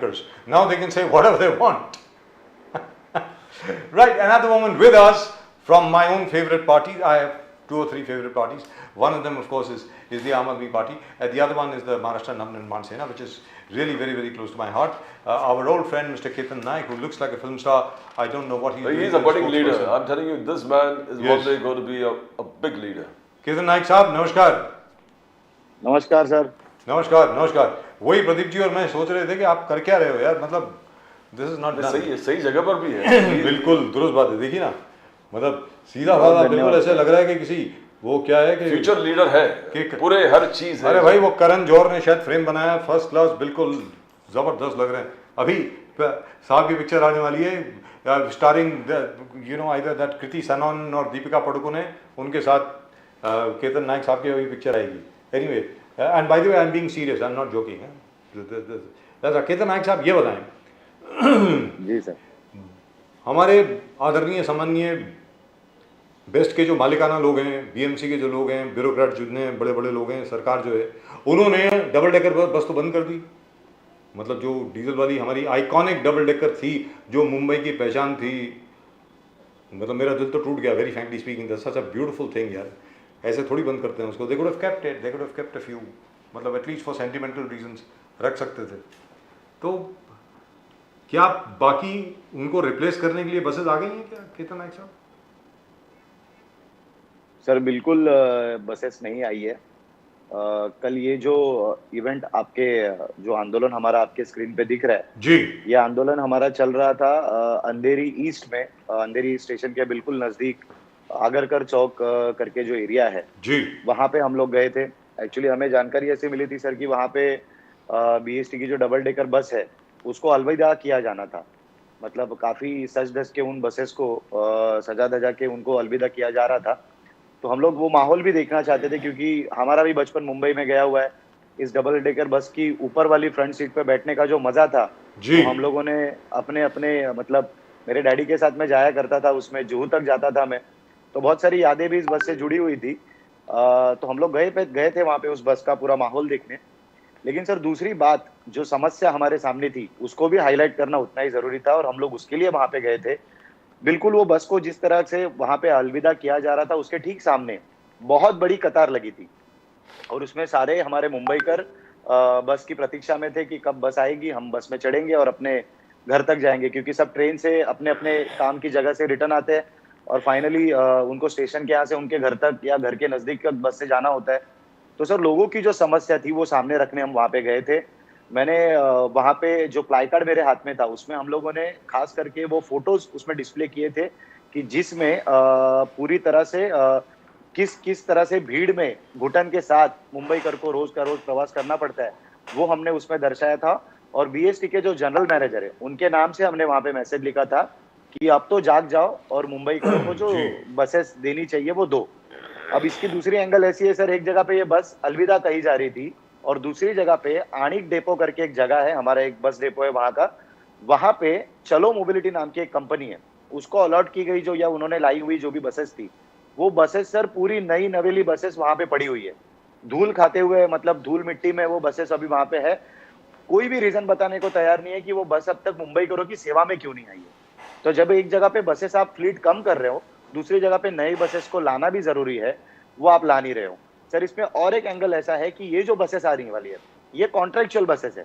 anchors. Now they can say whatever they want. Right, and at the moment with us from my own favorite party, I have 2 or 3 favorite parties. One of them, of course, is the Aam Aadmi Party. The other one is the Maharashtra Navnirman Sena, which is really very, very close to my heart. Our old friend, Mr. Ketan Naik, who looks like a film star. I don't know what he's doing. He's a budding leader. I'm telling you, this man is one day going to be a big leader. Ketan Naik साहब, नमस्कार. नमस्कार sir. नमस्कार, नमस्कार. वही प्रदीप जी और मैं सोच रहे थे कि आप कर क्या रहे हो यार, मतलब दिस इज नॉट सही है, सही जगह पर भी है. बिल्कुल दुरुस्त बात है. देखिए ना, मतलब सीधा साधा बिल्कुल ऐसे लग रहा है कि किसी वो क्या है कि फ्यूचर लीडर है, पूरे हर चीज है. अरे भाई वो करण जौहर ने शायद फ्रेम बनाया, फर्स्ट क्लास, बिल्कुल जबरदस्त लग रहे हैं. अभी साहब की पिक्चर आने वाली है starring you know either that Kriti Sanon और दीपिका पादुकोण, उनके साथ केतन नायक साहब की वही पिक्चर आएगी. Anyway, and by the way I am being serious, I am not joking. Ketan Naik साहब ये बताएं जी सर, हमारे आदरणीय सम्माननीय बेस्ट के जो मालिकाना लोग हैं, बीएमसी के जो लोग हैं, ब्यूरोक्रेट जितने बड़े बड़े लोग हैं, सरकार जो है, उन्होंने डबल डेकर बस तो बंद कर दी. मतलब जो डीजल वाली हमारी आइकॉनिक डबल डेकर थी, जो मुंबई की पहचान थी, मतलब मेरा दिल तो टूट गया. Very frankly speaking, that's such a beautiful thing यार. ऐसे थोड़ी बंद करते हैं उसको. They could have kept it, they could have kept a few, मतलब एटलीस्ट फॉर सेंटिमेंटल रीजंस रख सकते थे. तो क्या बाकी उनको रिप्लेस करने के लिए बसेस आ गई हैं क्या केतन नायक साहब? सर बिल्कुल बसेस नहीं आई है. कल ये जो इवेंट आपके जो आंदोलन हमारा आपके स्क्रीन पे दिख रहा है जी, ये आंदोलन हमारा चल रहा था अंधेरी ईस्ट में, अंधेरी स्टेशन के बिल्कुल नजदीक आगरकर चौक करके जो एरिया है जी, वहाँ पे हम लोग गए थे. एक्चुअली हमें जानकारी ऐसी मिली थी सर कि वहाँ पे बीएसटी की जो डबल डेकर बस है उसको अलविदा किया जाना था. मतलब काफी सज धज के उन बसेस को सजा धजा के उनको अलविदा किया जा रहा था. तो हम लोग वो माहौल भी देखना चाहते थे क्योंकि हमारा भी बचपन मुंबई में गया हुआ है. इस डबल डेकर बस की ऊपर वाली फ्रंट सीट पे बैठने का जो मजा था, तो हम लोगों ने अपने अपने मतलब मेरे डैडी के साथ में जाया करता था, उसमें जुहू तक जाता था मैं, तो बहुत सारी यादें भी इस बस से जुड़ी हुई थी. तो हम लोग गए थे वहाँ पे उस बस का पूरा माहौल देखने. लेकिन सर दूसरी बात, जो समस्या हमारे सामने थी उसको भी हाईलाइट करना उतना ही जरूरी था और हम लोग उसके लिए वहाँ पे गए थे. बिल्कुल वो बस को जिस तरह से वहाँ पे अलविदा किया जा रहा था उसके ठीक सामने बहुत बड़ी कतार लगी थी और उसमें सारे हमारे मुंबईकर बस की प्रतीक्षा में थे कि कब बस आएगी, हम बस में चढ़ेंगे और अपने घर तक जाएंगे, क्योंकि सब ट्रेन से अपने अपने काम की जगह से रिटर्न आते हैं और फाइनली उनको स्टेशन के यहाँ से उनके घर तक या घर के नजदीक तक बस से जाना होता है. तो सर लोगों की जो समस्या थी वो सामने रखने हम वहाँ पे गए थे. मैंने वहाँ पे जो प्लाई कार्ड मेरे हाथ में था उसमें हम लोगों ने खास करके वो फोटोज उसमें डिस्प्ले किए थे कि जिसमें पूरी तरह से किस तरह से भीड़ में घुटन के साथ मुंबईकर को रोज का रोज प्रवास करना पड़ता है, वो हमने उसमें दर्शाया था. और बीएसटी के जो जनरल मैनेजर है उनके नाम से हमने वहाँ पे मैसेज लिखा था कि अब तो जाग जाओ और मुंबईकरों को जो बसेस देनी चाहिए वो दो. अब इसकी दूसरी एंगल ऐसी है सर, एक जगह पे ये बस अलविदा कही जा रही थी और दूसरी जगह पे आणिक डेपो करके एक जगह है, हमारा एक बस डेपो है वहाँ का, वहाँ पे चलो मोबिलिटी नाम की एक कंपनी है, उसको अलॉट की गई जो या उन्होंने लाई हुई जो भी बसेस थी, वो बसेस सर पूरी नई नवेली बसेस वहाँ पे पड़ी हुई है, धूल खाते हुए, मतलब धूल मिट्टी में वो बसेस अभी वहाँ पे है. कोई भी रीजन बताने को तैयार नहीं है कि वो बस अब तक मुंबईकरों की सेवा में क्यों नहीं आई है. तो जब एक जगह पे बसेस आप फ्लीट कम कर रहे हो, दूसरी जगह पे नई बसेस को लाना भी जरूरी है, वो आप ला नहीं रहे हो. सर इसमें और एक एंगल ऐसा है कि ये जो बसेस आ रही वाली है ये कॉन्ट्रेक्चुअल बसेस है,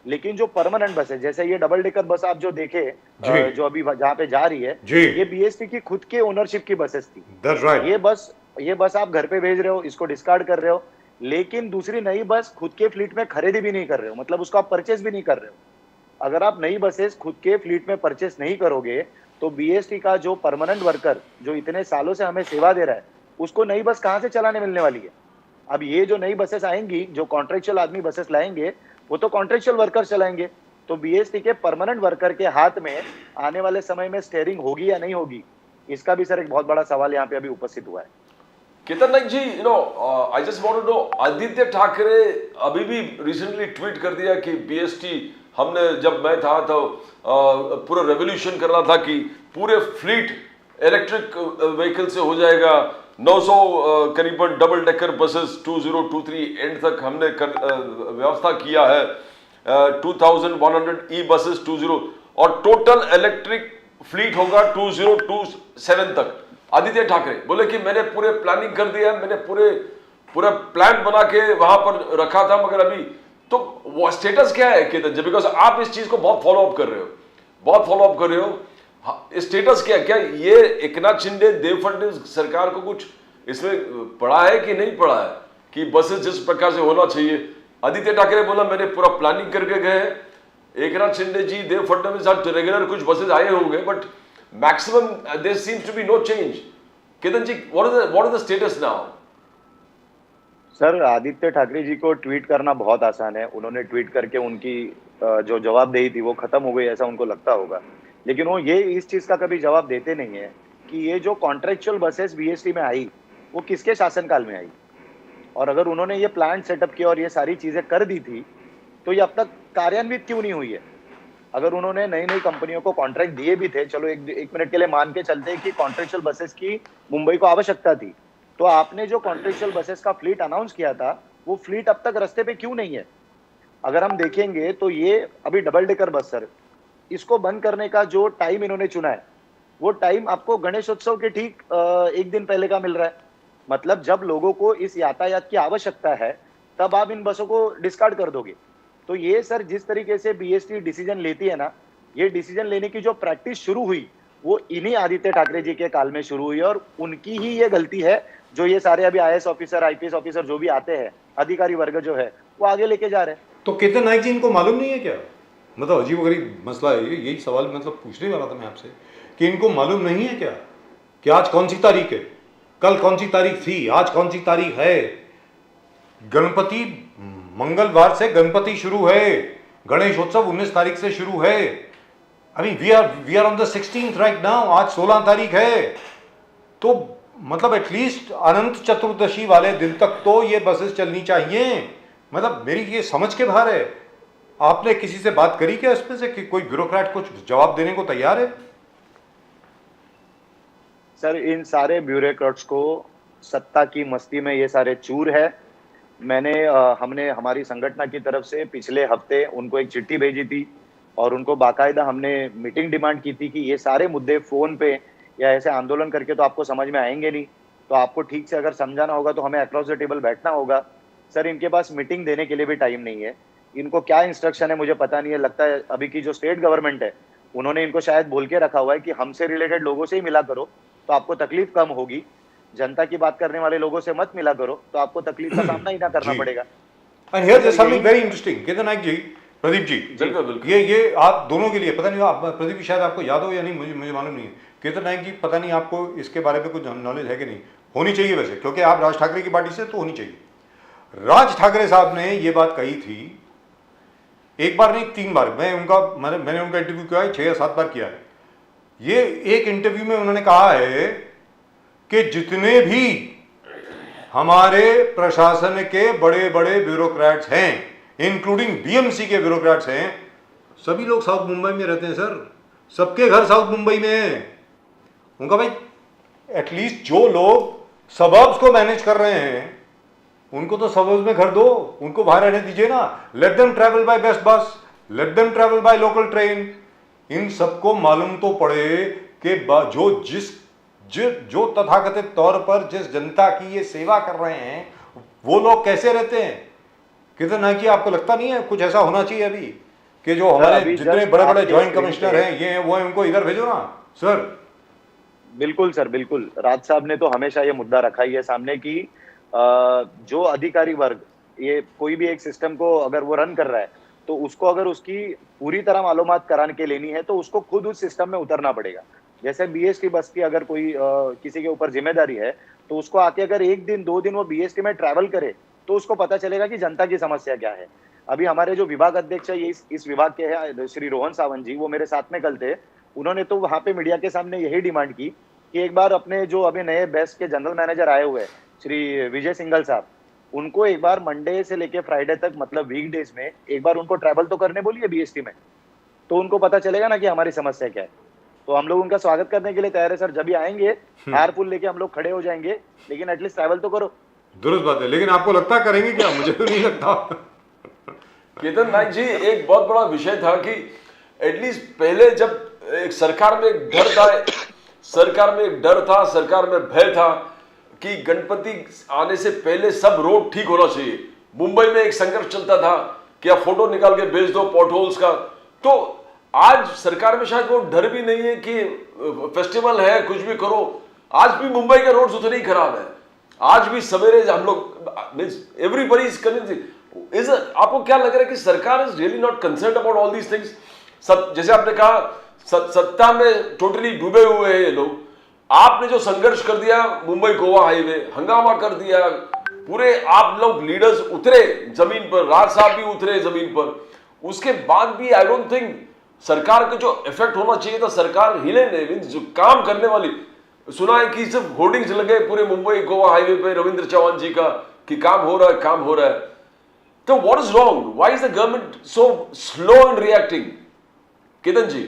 लेकिन जो परमानेंट बस है, जैसे ये डबल डेकर बस आप जो देखे जो अभी जहाँ पे जा रही है, ये बीएसटी की खुद के ओनरशिप की बसेस थी. right. ये बस आप घर पे भेज रहे हो, इसको डिस्कार्ड कर रहे हो, लेकिन दूसरी नई बस खुद के फ्लीट में खरीदी भी नहीं कर रहे हो, मतलब उसको आप परचेस भी नहीं कर रहे हो. अगर आप नई बसेस खुद के फ्लीट में परचेस नहीं करोगे तो बीएसटी का जो परमानेंट वर्कर जो इतने सालों से हमें सेवा दे रहा है उसको नई बस कहाँ से चलाने मिलने वाली है. अब ये जो नई बसेस आएंगी, जो कॉन्ट्रेक्चुअल आदमी बसेस लाएंगे, वो तो कॉन्ट्रेक्चुअल वर्कर चलाएंगे. तो बीएसटी के परमानेंट वर्कर के हाथ में आने वाले समय में स्टीयरिंग होगी या नहीं होगी, इसका भी सर एक बहुत बड़ा सवाल यहाँ पे अभी उपस्थित हुआ है. केतन नायक ji, I just want to know, Aditya Thackeray अभी भी रिसेंटली ट्वीट कर दिया कि बीएसटी हमने, जब मैं था तो पूरा रेवोल्यूशन कर रहा था कि पूरे फ्लीट इलेक्ट्रिक व्हीकल से हो जाएगा. 900 करीबन डबल डेकर बसेस 2023 एंड तक हमने व्यवस्था किया है. 2100 ई बसेस 20 और टोटल इलेक्ट्रिक फ्लीट होगा 2027 तक। आदित्य ठाकरे बोले कि मैंने पूरे प्लानिंग कर दिया है, मैंने पूरा प्लान बना के वहां पर रखा था, मगर अभी तो वो स्टेटस क्या है केतन जी? बिकॉज आप इस चीज को बहुत फॉलो अप कर रहे हो, स्टेटस क्या है? क्या ये एकनाथ शिंदे देव फडणवीस सरकार को कुछ इसमें पड़ा है कि नहीं पड़ा है कि बसेस जिस प्रकार से होना चाहिए? आदित्य ठाकरे बोला मैंने पूरा प्लानिंग करके गए। एकनाथ शिंदे जी, देव फडणवीस साथ रेगुलर कुछ बसेस आए होंगे, but maximum there seems to be no change. Ketan ji, what is the status now? Sir, Aditya Thackeray ji को ट्वीट करना बहुत आसान है। उन्होंने ट्वीट करके उनकी जो जवाबदेही थी वो खत्म हो गई, ऐसा उनको लगता होगा। लेकिन वो ये इस चीज का कभी जवाब देते नहीं है कि ये जो कॉन्ट्रेक्चुअल बसेस बीएसटी में आई वो किसके शासनकाल में आई, और अगर उन्होंने ये प्लांट सेटअप किया और ये सारी चीजें कर दी थी तो ये अब तक कार्यान्वित क्यों नहीं हुई है? अगर उन्होंने नई नई कंपनियों को कॉन्ट्रैक्ट दिए भी थे, चलो एक मिनट के लिए मान के चलते हैं कि कॉन्ट्रेक्चुअल बसेस की मुंबई को आवश्यकता थी, तो आपने जो कॉन्ट्रेक्चुअल बसेस का फ्लीट अनाउंस किया था वो फ्लीट अब तक रास्ते पे क्यों नहीं है? अगर हम देखेंगे तो ये अभी डबल डेकर बस सर, इसको बंद करने का जो टाइम इन्होंने चुना है वो टाइम आपको गणेशोत्सव के ठीक एक दिन पहले का मिल रहा है। मतलब जब लोगों को इस यातायात की आवश्यकता है तब आप इन बसों को डिस्कार्ड कर दोगे। तो ये सर जिस तरीके से बीएसटी डिसीजन लेती है ना, ये डिसीजन लेने की जो प्रैक्टिस शुरू हुई वो इन्हीं आदित्य ठाकरे जी के काल में शुरू हुई, और उनकी ही ये गलती है जो ये सारे अभी आईएएस ऑफिसर, आईपीएस ऑफिसर जो भी आते हैं, अधिकारी वर्ग जो है वो आगे लेके जा रहे हैं। तो केतन नायक जी, इनको मालूम नहीं है क्या? मतलब अजीबोगरीब मसला है ये। यही सवाल मतलब पूछने वाला था मैं आपसे कि इनको मालूम नहीं है क्या कि आज कौन सी तारीख है, कल कौन सी तारीख थी, आज कौन सी तारीख है? गणपति मंगलवार से गणपति शुरू है, गणेशोत्सव 19 तारीख से शुरू है। अभी we are on the 16th right now, आज 16 तारीख है। तो मतलब एटलीस्ट अनंत चतुर्दशी वाले दिन तक तो ये बसेस चलनी चाहिए। मतलब मेरी ये समझ के बाहर है। आपने किसी से बात करी क्या इसमें से कि कोई ब्यूरोक्रेट कुछ जवाब देने को तैयार है? सर, इन सारे ब्यूरोक्रेट्स को सत्ता की मस्ती में ये सारे चूर है। हमने हमारी संगठन की तरफ से पिछले हफ्ते उनको एक चिट्ठी भेजी थी और उनको बाकायदा हमने मीटिंग डिमांड की थी कि ये सारे मुद्दे फोन पे या ऐसे आंदोलन करके तो आपको समझ में आएंगे नहीं, तो आपको ठीक से अगर समझाना होगा तो हमें अक्रॉस द टेबल बैठना होगा। सर, इनके पास मीटिंग देने के लिए भी टाइम नहीं है। इनको क्या इंस्ट्रक्शन है मुझे पता नहीं है। लगता है अभी की जो स्टेट गवर्नमेंट है उन्होंने इनको शायद बोल के रखा हुआ है कि हमसे रिलेटेड लोगों से ही मिला करो तो आपको तकलीफ कम होगी, जनता की बात करने वाले लोगों से मत मिला करो तो आपको तकलीफ का सामना ही ना करना पड़ेगा। And here there's something very interesting, Ketan नायक जी, प्रदीप जी, बिल्कुल। ये आप दोनों के लिए, पता नहीं आप प्रदीप जी शायद आपको याद हो या नहीं, मुझे मालूम नहीं है। केतन नायक जी, पता नहीं आपको इसके बारे में कुछ नॉलेज है कि नहीं? होनी चाहिए वैसे, क्योंकि आप राज ठाकरे की पार्टी से, तो होनी चाहिए। राज ठाकरे साहब ने ये बात कही थी, एक बार नहीं 3 बार। मैंने उनका इंटरव्यू किया है, 6 या 7 बार किया है। ये एक इंटरव्यू में उन्होंने कहा है कि जितने भी हमारे प्रशासन के बड़े बड़े ब्यूरोक्रेट्स हैं, इंक्लूडिंग बीएमसी के ब्यूरोक्रेट्स हैं, सभी लोग साउथ मुंबई में रहते हैं सर। सबके घर साउथ मुंबई में हैं। उनका भाई एटलीस्ट जो लोग सबर्ब्स को मैनेज कर रहे हैं उनको तो सबर्ब्स में घर दो, उनको बाहर रहने दीजिए ना। Let them travel by best bus, let them travel by local train. इन सबको मालूम तो पड़े कि जो तथाकथित तौर पर जिस जनता की ये सेवा कर रहे हैं वो लोग कैसे रहते हैं। कितने ना कि आपको लगता नहीं है कुछ ऐसा होना चाहिए अभी कि जो हमारे जितने बड़े बड़े ज्वाइंट कमिश्नर हैं ये हैं वो हैं, उनको इधर भेजो ना सर। बिल्कुल सर, बिल्कुल। राज साहब ने तो हमेशा ये मुद्दा रखा ही है सामने की जो अधिकारी वर्ग ये कोई भी एक सिस्टम को अगर वो रन कर रहा है तो उसको अगर उसकी पूरी तरह मालूमात कराने के लेनी है तो उसको खुद उस सिस्टम में उतरना पड़ेगा। जैसे बीएसटी बस की अगर कोई किसी के ऊपर जिम्मेदारी है तो उसको आके अगर 1 दिन 2 दिन वो बीएसटी में ट्रैवल करे तो उसको पता चलेगा कि जनता की समस्या क्या है। अभी हमारे जो विभाग अध्यक्ष है ये इस विभाग के हैं श्री रोहन सावंत जी, वो मेरे साथ में कल थे। उन्होंने तो वहां पे मीडिया के सामने यही डिमांड की कि एक बार अपने जो अभी नए बेस्ट के जनरल मैनेजर आए हुए श्री विजय सिंघल साहब, उनको एक बार मंडे से लेके फ्राइडे तक मतलब वीकडेज में एक बार उनको ट्रैवल तो करने बोलिए बीएसटी में, तो उनको पता चलेगा ना कि हमारी समस्या क्या है। तो हम लोग उनका स्वागत करने के लिए तैयार है सर। जब भी आएंगे हार पुल लेके हम लोग खड़े हो जाएंगे, लेकिन एटलीस्ट ट्रैवल तो करो। दुरुस्त बात है, लेकिन आपको लगता करेंगे क्या? मुझे तो नहीं लगता। केतन नायक जी, एक बहुत बड़ा विषय था कि एटलीस्ट पहले जब एक सरकार में एक डर था, सरकार में भय था कि गणपति आने से पहले सब रोड ठीक होना चाहिए। मुंबई में एक संघर्ष चलता था कि आप फोटो निकाल के भेज दो पॉटहोल्स का। तो आज सरकार में शायद वो डर भी नहीं है कि फेस्टिवल है कुछ भी करो। आज भी मुंबई के रोड्स उतने ही खराब है। आज भी सवेरे हम लोग एवरीबॉडी इज कन्विंसिंग। आपको क्या लग रहा है कि सरकार is really not concerned about all these things? जैसे आपने कहा सत्ता में टोटली डूबे हुए हैं ये लोग। आपने जो संघर्ष कर दिया मुंबई गोवा हाईवे, हंगामा कर दिया, पूरे आप लोग लीडर्स उतरे जमीन पर, राज साहब भी उतरे जमीन पर, उसके बाद भी आई डोंट थिंक सरकार का जो इफेक्ट होना चाहिए था सरकार हिले नहीं। मींस जो काम करने वाली, सुना है कि सिर्फ होर्डिंग्स लगे पूरे मुंबई गोवा हाईवे पे रविंद्र चौहान जी का कि काम हो रहा है। तो what is wrong? Why is the government so slow in reacting? Ketan ji,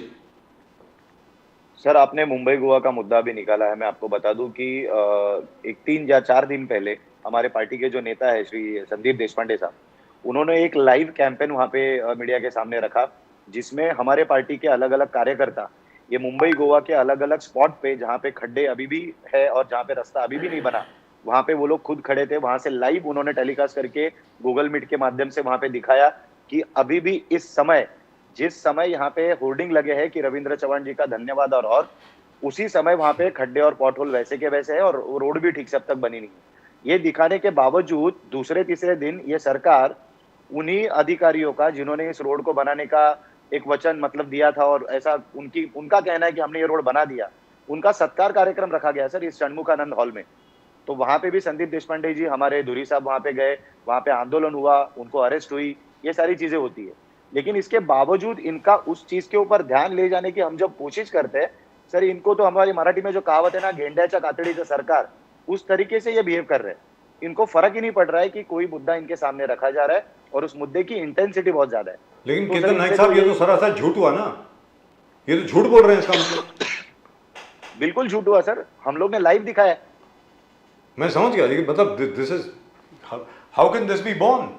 sir आपने मुंबई गोवा का मुद्दा भी निकाला है। मैं आपको बता दूं कि एक 3 या 4 दिन पहले हमारे पार्टी के जो नेता है श्री संदीप देशपांडे साहब, उन्होंने एक लाइव कैंपेन वहां पे मीडिया के सामने रखा, जिसमें हमारे पार्टी के अलग अलग कार्यकर्ता ये मुंबई गोवा के अलग अलग स्पॉट पे जहाँ पे खड्डे अभी भी है और जहाँ पे रास्ता अभी भी नहीं बना, वहां पे वो लोग खुद खड़े थे। वहां से लाइव उन्होंने टेलीकास्ट करके गूगल मीट के माध्यम से वहां पे दिखाया कि अभी भी इस समय, जिस समय यहाँ पे होर्डिंग लगे हैं कि रविंद्र चौहान जी का धन्यवाद और उसी समय वहां पे खड्डे और पॉटहोल वैसे के वैसे है और रोड भी ठीक से अब तक बनी नहीं है। ये दिखाने के बावजूद दूसरे तीसरे दिन ये सरकार उन्हीं अधिकारियों का जिन्होंने इस रोड को बनाने का एक वचन मतलब दिया था और ऐसा उनका कहना है कि हमने ये रोड बना दिया, उनका सत्कार कार्यक्रम रखा गया सर इस षणमुखानंद हॉल में। तो वहां पे भी संदीप देशपांडे जी, हमारे धुरी साहब वहां पे गए, वहां पे आंदोलन हुआ, उनको अरेस्ट हुई, ये सारी चीजें होती है। लेकिन इसके बावजूद इनका उस चीज के ऊपर ध्यान ले जाने की हम जब कोशिश करते हैं सर, इनको तो हमारी मराठी में जो कहावत है ना, गेंड्याच्या कातडीचं सरकार, उस तरीके से ये बिहेव कर रहे हैं। इनको फर्क ही नहीं पड़ रहा है कि कोई मुद्दा इनके सामने रखा जा रहा है और उस मुद्दे की इंटेंसिटी बहुत ज्यादा है। लेकिन तो केतन सर, नायक इससे साहब तो ये तो यही- सरासर झूठ हुआ ना, ये तो झूठ बोल रहे हैं इसका मतलब। बिल्कुल झूठ हुआ सर, हम लोग ने लाइव दिखाया है। मैं समझ गया, लेकिन मतलब this is how can this be born?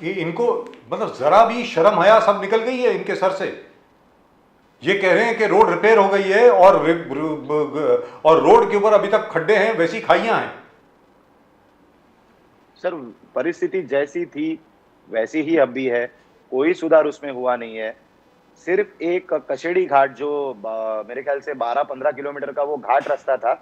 ये इनको मतलब जरा भी शर्म हया सब निकल गई है इनके सर से। ये कह रहे हैं कि रोड रिपेयर हो गई है और रोड के ऊपर अभी तक खड्डे हैं, वैसी खाइयां हैं। सर परिस्थिति जैसी थी वैसी ही अब भी है, कोई सुधार उसमें हुआ नहीं है। सिर्फ एक कशेड़ी घाट जो मेरे ख्याल से 12-15 किलोमीटर का वो घाट रास्ता था,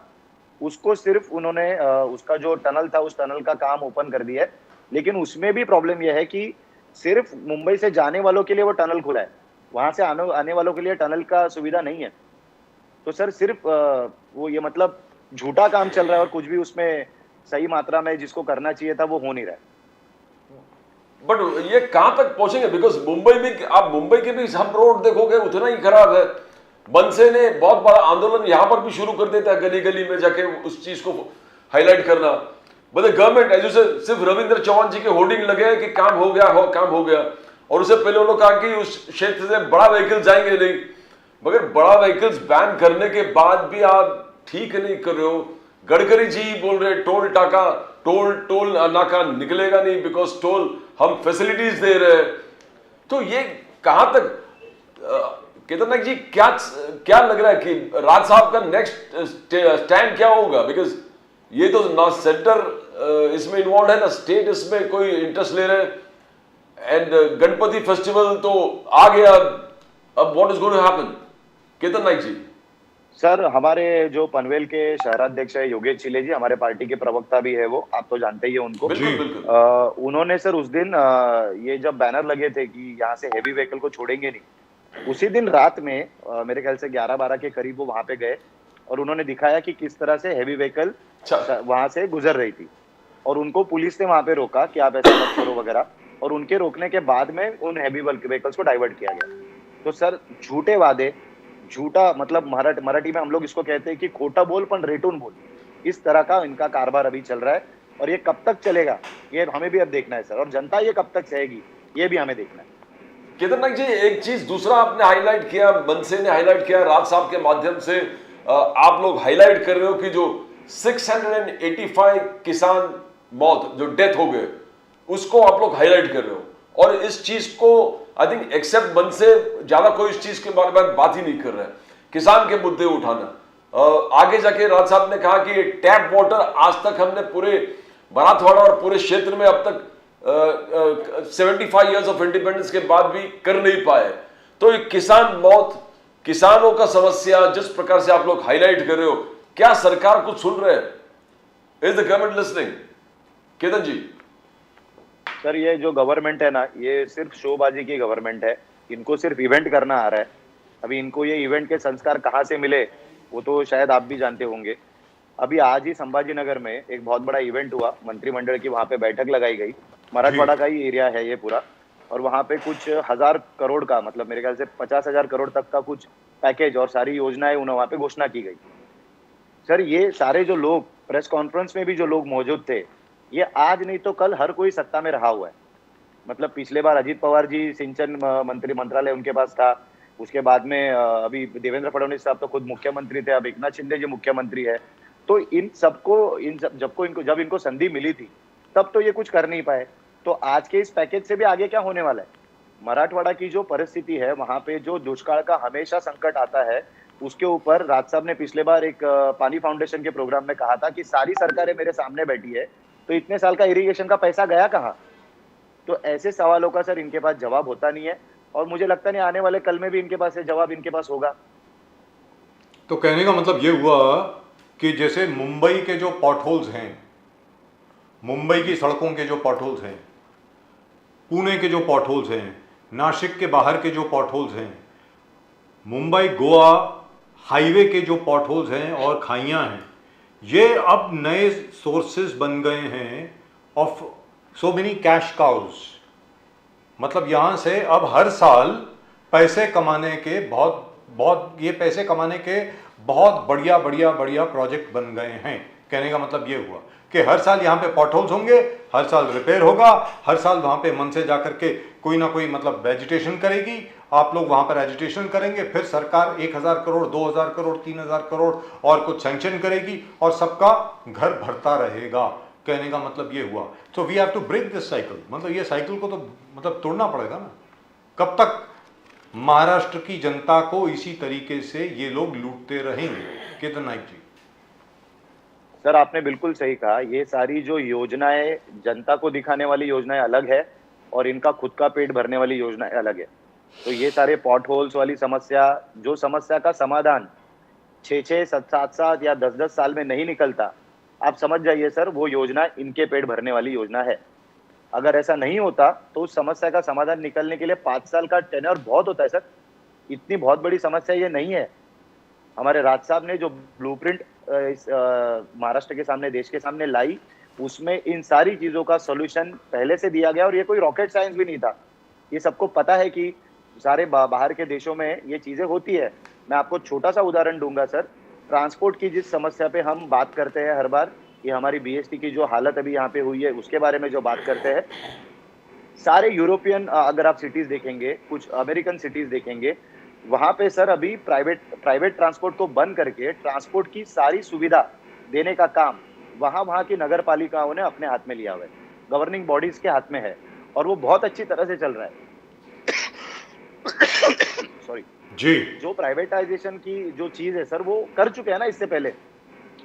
उसको सिर्फ उन्होंने उसका जो टनल था उस टनल का काम ओपन कर दिया है। लेकिन उसमें भी प्रॉब्लम यह है कि सिर्फ मुंबई से जाने वालों के लिए वो टनल खुला है, वहां से आने वालों के लिए टनल का सुविधा नहीं है। तो सर सिर्फ वो ये मतलब झूठा काम चल रहा है और कुछ भी उसमें सही मात्रा में जिसको करना चाहिए था वो हो नहीं रहा है। बट ये कहां तक पहुंचेंगे? बिकॉज मुंबई में आप मुंबई के भी सब रोड देखोगे उतना ही खराब है। बनसे ने बहुत बड़ा आंदोलन यहां पर भी शुरू कर देता है, गली गली में जाके उस चीज को हाईलाइट करना। बट द गवर्नमेंट एज से सिर्फ रविंद्र चौहान जी के होर्डिंग लगे कि काम हो गया, और उससे पहले उन्होंने कहा कि उस क्षेत्र से बड़ा व्हीकल जाएंगे नहीं। मगर बड़ा व्हीकल्स बैन करने के बाद भी आप ठीक नहीं कर रहे हो। गडकरी जी बोल रहे टोल नाका निकलेगा नहीं बिकॉज टोल हम फैसिलिटीज दे रहे हैं। तो ये कहां तक केतन नायक जी, क्या लग रहा है कि राज साहब का नेक्स्ट स्टैंड क्या होगा? बिकॉज ये तो ना सेंटर इसमें इन्वॉल्व है ना स्टेट इसमें कोई इंटरेस्ट ले रहे हैं। एंड गणपति फेस्टिवल तो आ गया, अब what is going to happen? Ketan Nayak ji, sir हमारे जो पनवेल के शहराध्यक्ष है योगेश चिले जी, हमारे पार्टी के प्रवक्ता भी है, वो आप तो जानते ही है उनको। बिल्कुल बिल्कुल। उन्होंने सर उस दिन ये जब बैनर लगे थे कि यहाँ से हेवी व्हीकल को छोड़ेंगे नहीं, उसी दिन रात में मेरे ख्याल से 11-12 के करीब वो वहां पे गए और उन्होंने दिखाया कि किस तरह से हेवी व्हीकल वहां से गुजर रही थी और उनको पुलिस ने वहां पे रोका कि आप ऐसा मत करो वगैरह, और उनके रोकने के बाद में उन हेवी व्हीकल्स को डाइवर्ट किया गया। तो सर झूठे वादे, झूठा मतलब मराठी में हम लोग इसको कहते हैं कि खोटा बोल पण रेटून बोल, इस तरह का इनका कारोबार अभी चल रहा है और ये कब तक चलेगा ये हमें भी अब देखना है सर, और जनता ये कब तक सहेगी ये भी हमें देखना है। केतन नायक जी, एक चीज दूसरा आपने हाईलाइट किया, बनसे ने हाईलाइट किया, राज साहब के माध्यम से आप लोग हाईलाइट कर रहे हो कि जो 685 किसान मौत जो डेथ हो गए उसको आप लोग हाईलाइट कर रहे हो। और इस चीज को आई थिंक एक्सेप्ट मन से ज्यादा कोई इस चीज के बारे में बात ही नहीं कर रहा है। किसान के मुद्दे उठाना, आगे जाके राज साहब ने कहा कि टैप वाटर आज तक हमने पूरे मराठवाड़ा और पूरे क्षेत्र में अब तक 75 इयर्स ऑफ इंडिपेंडेंस के बाद भी कर नहीं पाए। तो ये किसान मौत, किसानों का समस्या जिस प्रकार से आप लोग हाईलाइट कर रहे हो, क्या सरकार कुछ सुन रहे हैं? Is the government listening? Ketan ji. Sir ये जो गवर्नमेंट है ना, ये सिर्फ शोबाजी की गवर्नमेंट है। इनको सिर्फ इवेंट करना आ रहा है। अभी इनको ये इवेंट के संस्कार कहाँ से मिले वो तो शायद आप भी जानते होंगे। अभी आज ही संभाजी नगर में एक बहुत बड़ा इवेंट हुआ, मंत्रिमंडल की वहां पे बैठक लगाई गई। मराठवाड़ा का ही एरिया है ये पूरा, और वहां पे कुछ 1000 करोड़ का, मतलब मेरे ख्याल से 50,000 करोड़ तक का कुछ पैकेज और सारी योजनाएं उन्हें वहां पे घोषणा की गई। सर ये सारे जो लोग, प्रेस कॉन्फ्रेंस में भी जो लोग मौजूद थे, ये आज नहीं तो कल हर कोई सत्ता में रहा हुआ है। मतलब पिछले बार अजीत पवार जी सिंचन मंत्रालय उनके पास था, उसके बाद में अभी देवेंद्र फडणवीस साहब तो खुद मुख्यमंत्री थे, अब एकनाथ शिंदे जी मुख्यमंत्री है। तो जब इनको संधि मिली थी तब तो ये कुछ कर नहीं पाए। तो आज के इस पैकेज से भी आगे क्या होने वाला है? मराठवाड़ा की जो परिस्थिति है, वहां पे जो दुष्काल का हमेशा संकट आता है, उसके ऊपर राज साहब ने पिछले बार एक पानी फाउंडेशन के प्रोग्राम में कहा था कि सारी सरकारें मेरे सामने बैठी है, तो इतने साल का इरिगेशन का पैसा गया कहाँ? तो ऐसे सवालों का सर इनके पास जवाब होता नहीं है, और मुझे लगता नहीं आने वाले कल में भी इनके पास जवाब इनके पास होगा। तो कहने का मतलब ये हुआ कि जैसे मुंबई के जो पॉटहोल्स हैं, मुंबई की सड़कों के जो पॉटहोल्स हैं, पुणे के जो पॉटहोल्स हैं, नासिक के बाहर के जो पॉटहोल्स हैं, मुंबई गोवा हाईवे के जो पॉटहोल्स हैं और खाइयां हैं, ये अब नए सोर्सेज बन गए हैं of so many cash cows. मतलब यहाँ से अब हर साल पैसे कमाने के बहुत बढ़िया प्रोजेक्ट बन गए हैं। कहने का मतलब ये हुआ कि हर साल यहाँ पे पॉटहोल्स होंगे, हर साल रिपेयर होगा, हर साल वहाँ पे मन से जाकर के कोई ना कोई मतलब वेजिटेशन करेगी, आप लोग वहाँ पर एजिटेशन करेंगे, फिर सरकार 1000 करोड़ 2000 करोड़ 3000 करोड़ और कुछ सैंक्शन करेगी और सबका घर भरता रहेगा। कहने का मतलब ये हुआ। So we have to break this cycle. मतलब ये साइकिल को तो मतलब तोड़ना पड़ेगा ना। कब तक महाराष्ट्र की जनता को इसी तरीके से ये लोग लूटते रहेंगे? केतन नाइक जी। सर आपने बिल्कुल सही कहा, ये सारी जो योजनाएं जनता को दिखाने वाली योजनाएं अलग है और इनका खुद का पेट भरने वाली योजनाएं अलग है। तो ये सारे पॉट होल्स वाली समस्या, जो समस्या का समाधान 6-6, 7-7 या 10-10 साल में नहीं निकलता, आप समझ जाइए सर वो योजना इनके पेट भरने वाली योजना है। अगर ऐसा नहीं होता तो उस समस्या का समाधान निकलने के लिए 5 साल का टेन्योर बहुत होता है सर। इतनी बहुत बड़ी समस्या ये नहीं है। हमारे राज साहब ने जो ब्लूप्रिंट इस महाराष्ट्र के सामने, देश के सामने लाई, उसमें इन सारी चीजों का सॉल्यूशन पहले से दिया गया और ये कोई रॉकेट साइंस भी नहीं था। ये सबको पता है कि सारे बाहर के देशों में ये चीजें होती है। मैं आपको छोटा सा उदाहरण दूंगा सर। ट्रांसपोर्ट की जिस समस्या पे हम बात करते हैं हर बार, ये हमारी बीएसटी की जो हालत अभी यहाँ पे हुई है उसके बारे में जो बात करते हैं, सारे यूरोपियन अगर आप सिटीज देखेंगे, कुछ अमेरिकन सिटीज देखेंगे, वहां पे सर अभी प्राइवेट ट्रांसपोर्ट को बंद करके ट्रांसपोर्ट की सारी सुविधा देने का काम वहां की नगर पालिकाओं ने अपने हाथ में लिया हुआ है, गवर्निंग बॉडीज के हाथ में है, और वो बहुत अच्छी तरह से चल रहा है। सॉरी जी। जो प्राइवेटाइजेशन की जो चीज है सर, वो कर चुके हैं ना इससे पहले।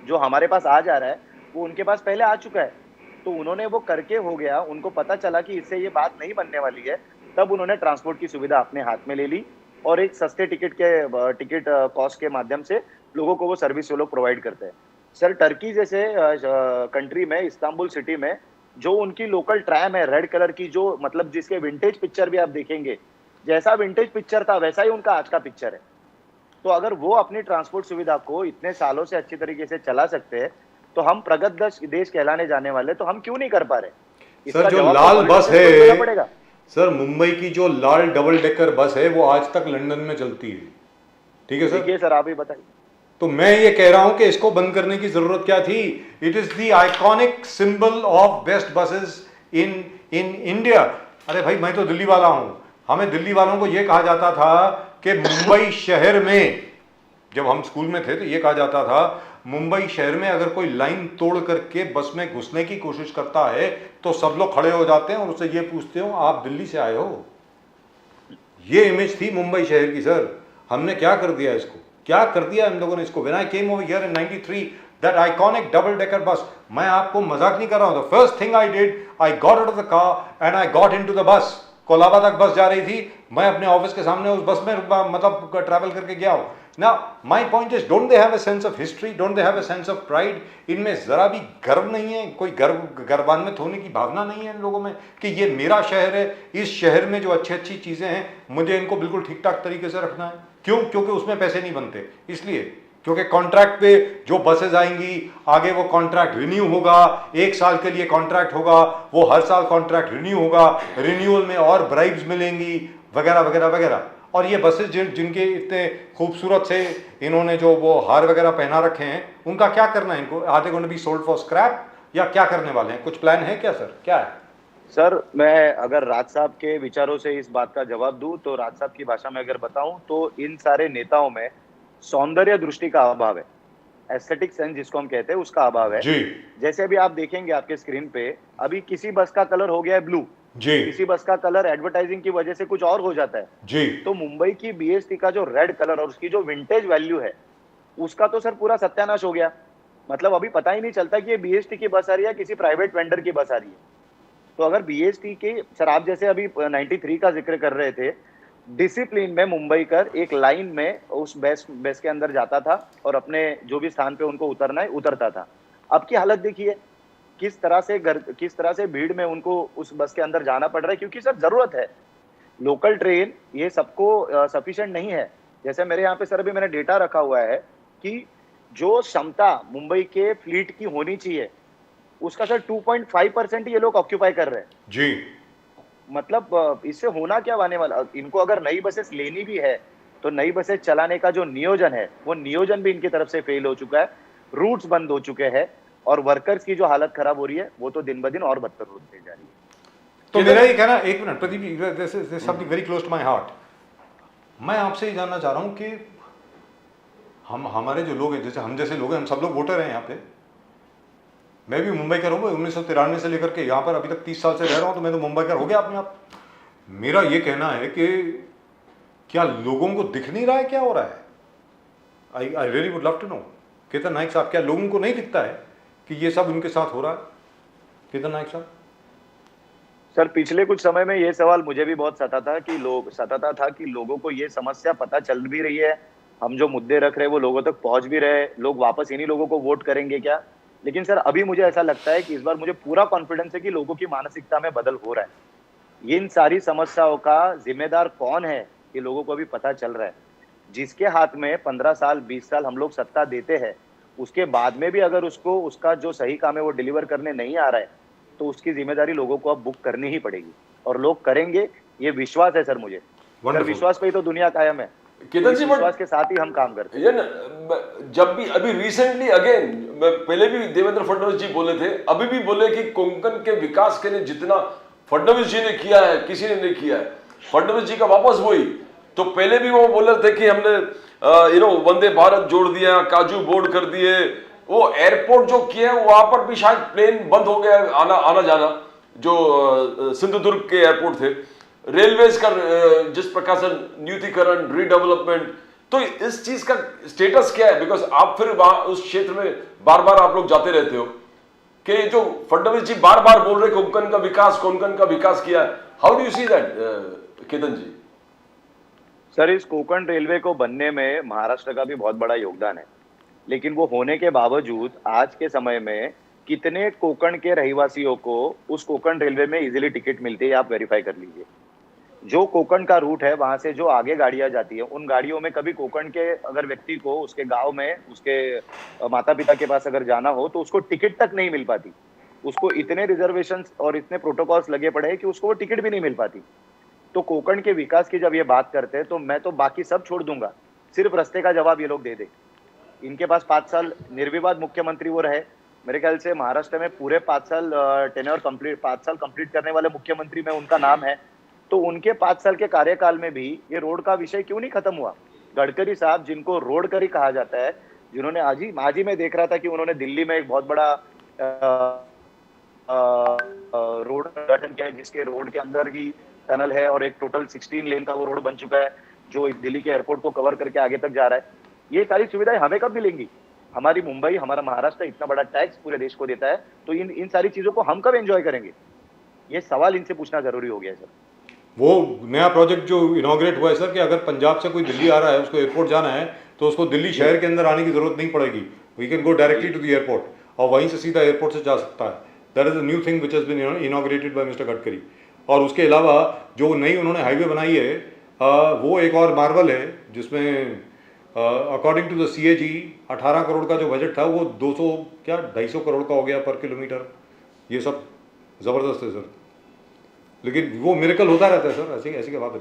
जो हमारे पास आ जा रहा है वो उनके पास पहले आ चुका है, तो उन्होंने वो करके हो गया, उनको पता चला कि इससे ये बात नहीं बनने वाली है, तब उन्होंने ट्रांसपोर्ट की सुविधा अपने हाथ में ले ली और एक सस्ते टिकट कॉस्ट के माध्यम से लोगों को वो सर्विस वो लोग प्रोवाइड करते हैं। सर टर्की जैसे कंट्री में, इस्तांबुल सिटी में, जो उनकी लोकल ट्रैम है रेड कलर की, जो मतलब जिसके विंटेज पिक्चर भी आप देखेंगे, जैसा विंटेज पिक्चर था वैसा ही उनका आज का पिक्चर है। तो अगर वो अपनी ट्रांसपोर्ट सुविधा को इतने सालों से अच्छी तरीके से चला सकते हैं, तो हम प्रगत देश कहलाने जाने वाले, तो हम क्यों नहीं कर पा रहे? सर जो लाल बस है, सर मुंबई की जो लाल डबल डेकर बस है, वो आज तक लंदन में चलती है। ठीक है सर? देखिए सर, आप ही बताइए। तो मैं ये कह रहा हूं कि इसको बंद करने की जरूरत क्या थी? It is the iconic symbol of best buses in India. अरे भाई, मैं तो दिल्ली वाला हूं, हमें दिल्ली वालों को यह कहा जाता था कि मुंबई शहर में, जब हम स्कूल में थे तो यह कहा जाता था, मुंबई शहर में अगर कोई लाइन तोड़ करके बस में घुसने की कोशिश करता है तो सब लोग खड़े हो जाते हैं और उससे ये पूछते हो आप दिल्ली से आए हो। ये इमेज थी मुंबई शहर की सर। हमने क्या कर दिया इसको, क्या कर दिया हम लोगों ने इसको। When I came over here in 93 that iconic double decker bus, मैं आपको मजाक नहीं कर रहा हूं, the first thing I did I got out of the car and I got into the bus. Colaba तक बस जा रही थी, मैं अपने ऑफिस के सामने उस बस में मतलब ट्रैवल करके गया हूं। Now, my point is, don't they have a sense of history? Don't they have a sense of pride? इनमें जरा भी गर्व नहीं है, कोई गर्वान्वित होने की भावना नहीं है इन लोगों में कि ये मेरा शहर है, इस शहर में जो अच्छी अच्छी चीजें हैं मुझे इनको बिल्कुल ठीक ठाक तरीके से रखना है। क्यों? क्योंकि उसमें पैसे नहीं बनते, इसलिए क्योंकि कॉन्ट्रैक्ट पे जो बसेज आएंगी आगे वो कॉन्ट्रैक्ट रिन्यू होगा, 1 साल के लिए कॉन्ट्रैक्ट होगा, वो हर साल कॉन्ट्रैक्ट रिन्यू होगा, रिन्यूअल में और ब्राइब्स मिलेंगी वगैरह वगैरह वगैरह। और ये बसेस जिनके इतने खूबसूरत से इन्होंने जो वो हार वगैरह पहना रखे हैं, उनका क्या करना है इनको? आधे going to be sold for scrap या क्या करने वाले हैं? कुछ प्लान है क्या सर, क्या है? सर मैं अगर राज साहब के विचारों से इस बात का जवाब दूं तो राज साहब की भाषा में अगर बताऊं तो इन सारे नेताओं में सौंदर्य दृष्टि का अभाव है, एस्थेटिक सेंस जिसको हम कहते हैं उसका अभाव है जी। जैसे अभी आप देखेंगे आपके स्क्रीन पे, अभी किसी बस का कलर हो गया है ब्लू जी, किसी बस का कलर एडवर्टाइजिंग की वजह से कुछ और हो जाता है जी। तो मुंबई की बीएसटी का जो रेड कलर और उसकी जो विंटेज वैल्यू है उसका तो सर पूरा सत्यानाश हो गया। मतलब अभी पता ही नहीं चलता कि ये बीएसटी की बस आ रही है किसी प्राइवेट वेंडर की बस आ रही है। तो अगर बीएसटी की सर, आप जैसे अभी 93 का जिक्र कर रहे थे, डिसिप्लिन में मुंबई कर एक लाइन में उस बस के अंदर जाता था और अपने जो भी स्थान पे उनको उतरना है उतरता था। अब की हालत देखिए किस तरह से भीड़ में उनको उस बस के अंदर जाना पड़ रहा है, क्योंकि सर जरूरत है। लोकल ट्रेन ये सबको सफिशिएंट नहीं है। जैसे मेरे यहाँ पे सर अभी मैंने डेटा रखा हुआ है कि जो क्षमता मुंबई के फ्लीट की होनी चाहिए उसका सर 2.5% ये लोग ऑक्यूपाई कर रहे हैं जी। मतलब इससे होना क्या आने वाला। इनको अगर नई बसेस लेनी भी है तो नई बसेस चलाने का जो नियोजन है वो नियोजन भी इनकी तरफ से फेल हो चुका है, रूट्स बंद हो चुके हैं और वर्कर्स की जो हालत खराब हो रही है वो तो दिन ब दिन और बदतर होती जा रही है। तो मेरा ये कहना, एक minute Pradeep, this is something very close to my heart. मैं आपसे ये जानना चाह रहा हूँ कि हमारे जो लोग हैं, जैसे हम जैसे लोग हैं, हम सब लोग वोटर हैं यहाँ पे। मैं भी मुंबई का रहूँगा, 1993 से लेकर के यहाँ पर अभी तक 30 साल से रह रहा हूँ, तो मैं तो मुंबई का हो गया अपने आप। मेरा ये कहना है कि क्या लोगों को दिख नहीं रहा है क्या हो रहा है? I really would love to know. Ketan Naik साहब, क्या लोगों को नहीं दिखता है कि ये सब उनके साथ हो रहा है? केतन नाइक साहब सर पिछले कुछ समय में ये सवाल मुझे भी बहुत सताता था कि लोगों को ये समस्या पता चल भी रही है, हम जो मुद्दे रख रहे हैं वो लोगों तक पहुंच भी रहे, लोग वापस इन्हीं लोगों को वोट करेंगे क्या। लेकिन सर अभी मुझे ऐसा लगता है कि इस बार मुझे पूरा कॉन्फिडेंस है कि लोगों की मानसिकता में बदल हो रहा है। ये इन सारी समस्याओं का जिम्मेदार कौन है ये लोगों को अभी पता चल रहा है। जिसके हाथ में 15 साल 20 साल हम लोग सत्ता देते हैं, उसके बाद में भी अगर उसको उसका जो सही काम है वो डिलीवर करने नहीं आ रहा है तो उसकी जिम्मेदारी लोगों को अब बुक करनी ही पड़ेगी और लोग करेंगे, ये विश्वास है सर मुझे। सर विश्वास पे ही तो दुनिया कायम है। केतन जी, विश्वास के साथ ही हम काम करते हैं। जब भी अभी रिसेंटली अगेन, पहले भी देवेंद्र फडणवीस जी बोले थे, अभी भी बोले कि कोंकण के विकास के लिए जितना फडणवीस जी ने किया है किसी ने नहीं किया है। फडणवीस जी का वापस वही, तो पहले भी वो बोल रहे थे कि हमने वंदे भारत जोड़ दिया, काजू बोर्ड कर दिए, वो एयरपोर्ट जो किया है वहां पर भी शायद प्लेन बंद हो गया आना जाना, जो सिंधुदुर्ग के एयरपोर्ट थे। रेलवेज का जिस प्रकार से न्यूतीकरण, रीडेवलपमेंट, तो इस चीज का स्टेटस क्या है? बिकॉज आप फिर उस क्षेत्र में बार बार आप लोग जाते रहते हो कि जो फडणवीस जी बार बार बोल रहे कोंकण का विकास किया है, how do you see that Ketan ji? Sir इस कोंकण रेलवे को बनने में महाराष्ट्र का भी बहुत बड़ा योगदान है, लेकिन वो होने के बावजूद आज के समय में कितने कोंकण के रहवासियों को उस कोंकण रेलवे में इजीली टिकट मिलती है आप वेरीफाई कर लीजिए। जो कोंकण का रूट है वहां से जो आगे गाड़ियां जाती है उन गाड़ियों में कभी कोंकण के अगर व्यक्ति को उसके गांव में उसके माता पिता के पास अगर जाना हो तो उसको टिकट तक नहीं मिल पाती। उसको इतने रिजर्वेशंस और इतने प्रोटोकॉल्स लगे पड़े हैं कि उसको वो टिकट भी नहीं मिल पाती। तो कोंकण के विकास की जब ये बात करते हैं तो मैं तो बाकी सब छोड़ दूंगा, सिर्फ रास्ते का जवाब ये लोग दे दे। इनके पास 5 साल निर्विवाद मुख्यमंत्री वो रहे, मेरे ख्याल से महाराष्ट्र में पूरे 5 साल कंप्लीट करने वाले मुख्यमंत्री में उनका नाम है। तो उनके 5 साल के कार्यकाल में भी ये रोड का विषय क्यों नहीं खत्म हुआ? गडकरी साहब जिनको रोड करी कहा जाता है, जिन्होंने आज ही मैं देख रहा था कि उन्होंने दिल्ली में एक बहुत बड़ा रोड उद्घाटन किया है, जिसके रोड के अंदर ही टनल है और एक टोटल 16 लेन का वो रोड बन चुका है जो दिल्ली के एयरपोर्ट को कवर करके आगे तक जा रहा है। ये सारी सुविधाएं हमें कब मिलेंगी? हमारी मुंबई, हमारा महाराष्ट्र इतना बड़ा टैक्स पूरे देश को देता है, तो इन सारी चीजों को हम कब एंजॉय करेंगे? ये सवाल इनसे पूछना जरूरी हो गया है सर। वो नया प्रोजेक्ट जो इनॉग्रेट हुआ है सर कि अगर पंजाब से कोई दिल्ली आ रहा है, उसको एयरपोर्ट जाना है, तो उसको दिल्ली शहर के अंदर आने की जरूरत नहीं पड़ेगी। We can go directly to the airport और वहीं से सीधा एयरपोर्ट से जा सकता है। That is a new thing which has been inaugurated by mister Gadkari. और उसके अलावा जो नई उन्होंने हाईवे बनाई है, वो एक और मार्वल है, जिसमें according to the CAG 18 crore का जो बजट था वो 250 करोड़ का हो गया पर किलोमीटर। ये सब ज़बरदस्त है सर, लेकिन वो मिरेकल होता रहता है सर। ऐसी क्या बात है,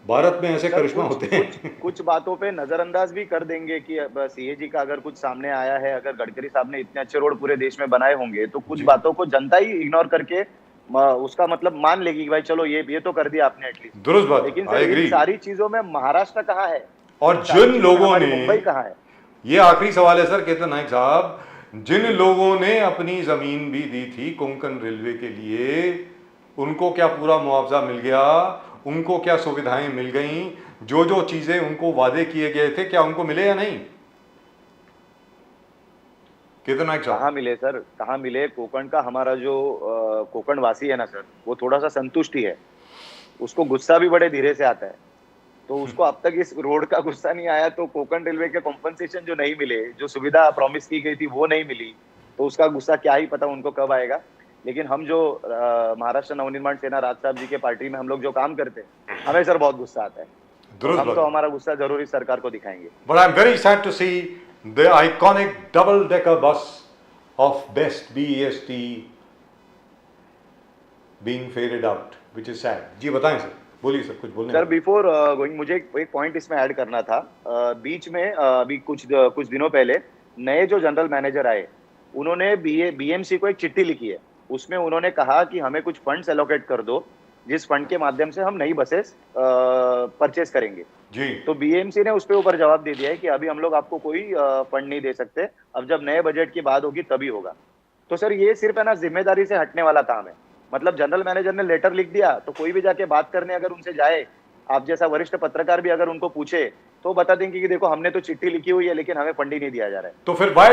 भारत में ऐसे करिश्मा होते हैं। कुछ बातों पे नजरअंदाज भी कर देंगे कि CAG का अगर कुछ सामने आया है, अगर गडकरी साहब ने इतने अच्छे रोड पूरे देश में बनाए होंगे, तो कुछ बातों को जनता ही इग्नोर करके उसका मतलब मान लेगी कि भाई चलो ये तो कर दिया आपने एटलीस्ट। दुरुस्त बात, लेकिन आई सर एग्री। इन सारी चीजों में महाराष्ट्र कहाँ है? और जिन लोगों ने, मुंबई कहाँ है? ये आखिरी सवाल है सर केतन नायक साहब, जिन लोगों ने अपनी जमीन भी दी थी कोंकण रेलवे के लिए, उनको क्या पूरा मुआवजा मिल गया? उनको क्या सुविधाएं मिल गई? जो चीजें उनको वादे किए गए थे, क्या उनको मिले या नहीं? केतन नायक साहब, कहाँ मिले सर, कहाँ मिले? कोंकण का हमारा जो कोंकण वासी है ना सर, वो थोड़ा सा संतुष्टि है, उसको गुस्सा भी बड़े धीरे से आता है। तो उसको अब तक इस रोड का गुस्सा नहीं आया, तो कोंकण रेलवे के कॉम्पनसेशन जो नहीं मिले, जो सुविधा प्रॉमिस की गई थी वो नहीं मिली, तो उसका गुस्सा क्या ही पता उनको कब आएगा। लेकिन हम जो महाराष्ट्र नवनिर्माण सेना राज साहब जी के पार्टी में हम लोग जो काम करते हैं, हमें सर बहुत गुस्सा आता है। हम तो हमारा गुस्सा जरूर इस सरकार को दिखाएंगे। But I'm very sad to see the iconic double-decker bus of BEST, BEST, being faded out, which is sad. जी बताएं सर, बोलिए सर, कुछ बोलने। सर बिफोर गोइंग, मुझे एक पॉइंट इसमें ऐड करना था। बीच में अभी कुछ दिनों पहले नए जो जनरल मैनेजर आए, उन्होंने BMC को एक चिट्ठी लिखी है। उसमें उन्होंने कहा कि हमें कुछ फंड्स एलोकेट कर दो, जिस फंड के माध्यम से हम नई बसेस परचेस करेंगे जी। तो BMC ने उस पे ऊपर जवाब दे दिया है कि अभी हम लोग आपको कोई फंड नहीं दे सकते, अब जब नए बजट की बात होगी तभी होगा। तो सर ये सिर्फ है ना जिम्मेदारी से हटने वाला काम है। मतलब जनरल मैनेजर ने लेटर लिख दिया, तो कोई भी जाके बात करने अगर उनसे जाए, आप जैसा वरिष्ठ पत्रकार भी अगर उनको पूछे, तो बता देंगे कि देखो हमने तो चिट्ठी लिखी हुई है लेकिन हमें फंड ही नहीं दिया जा रहा है। तो फिर why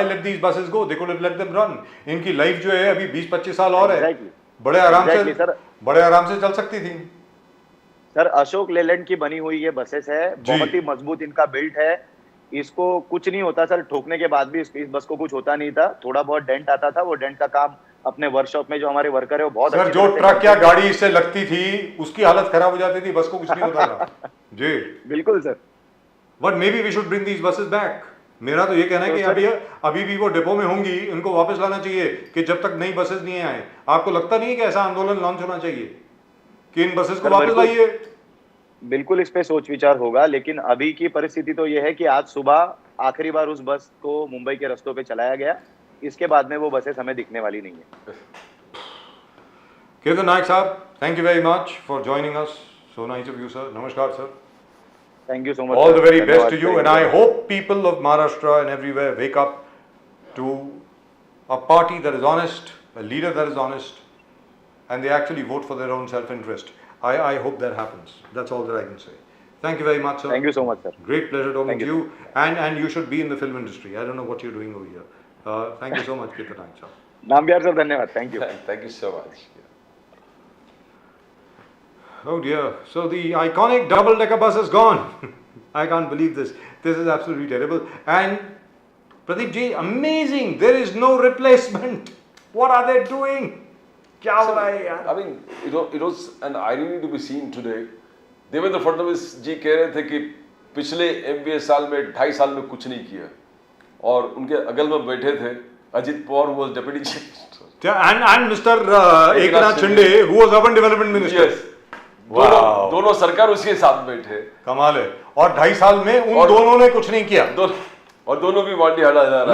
let these buses go? They could have let them run. इनकी लाइफ जो है अभी 20-25 साल और है, बड़े आराम से चल सकती थी। सर अशोक लेलैंड की बनी हुई ये बसेस है, बहुत ही मजबूत इनका बिल्ट है, इसको कुछ नहीं होता सर। ठोकने के बाद भी इस बस को कुछ होता नहीं था, थोड़ा बहुत डेंट आता था, वो डेंट का काम अपने वर्कशॉप में जो हमारे वर्कर है वो बहुत सर, जो ट्रक या गाड़ी इससे लगती थी उसकी हालत खराब हो जाती थी, बस को कुछ नहीं होता था। जी बिल्कुल sir. But maybe we should bring these buses back. मेरा तो ये कहना है कि अभी भी वो डिपो में होंगी, इनको वापस लाना चाहिए कि जब तक नई बसेस नहीं आए। आपको लगता नहीं है कि ऐसा आंदोलन लॉन्च होना चाहिए कि इन बसेस को वापस लाइए? बिल्कुल इस पे सोच विचार होगा, लेकिन अभी की परिस्थिति तो ये है कि आज सुबह आखिरी बार उस बस को मुंबई के रास्तों पे चलाया गया, इसके बाद में वो बसेस हमें दिखने वाली नहीं है। केतन नायक साहब, thank you very much for joining us. So nice of you sir. नमस्कार sir. Thank you so much. All the very best to you, and I hope people of Maharashtra and everywhere wake up to a party that is honest, a leader that is honest, and they actually vote for their own self-interest. I hope that happens. That's all that I can say. Thank you very much, sir. Thank you so much, sir. Great pleasure talking to you. And you should be in the film industry. I don't know what you're doing over here. Thank you so much, Ketan Naik sir. नामबिहार sir, धन्यवाद. Thank you. Thank you so much. Oh dear. So the iconic double-decker bus is gone. I can't believe this. This is absolutely terrible. And Pradeep ji, amazing. There is no replacement. What are they doing? क्या हो रहा है यार? I mean, it was an irony to be seen today. Devendra Fadnavis जी कह रहे थे कि पिछले MBA साल में 2.5 साल में कुछ नहीं किया, और उनके अगल में बैठे थे Ajit Pawar, who was deputy chief, and Mr. Eknath Shinde, who was urban development minister. Yes. दोनों सरकार उसके साथ बैठे। कमाल है। और 2.5 साल में उन दोनों ने कुछ नहीं किया। और दोनों भी वांडी हटा जा रहा है।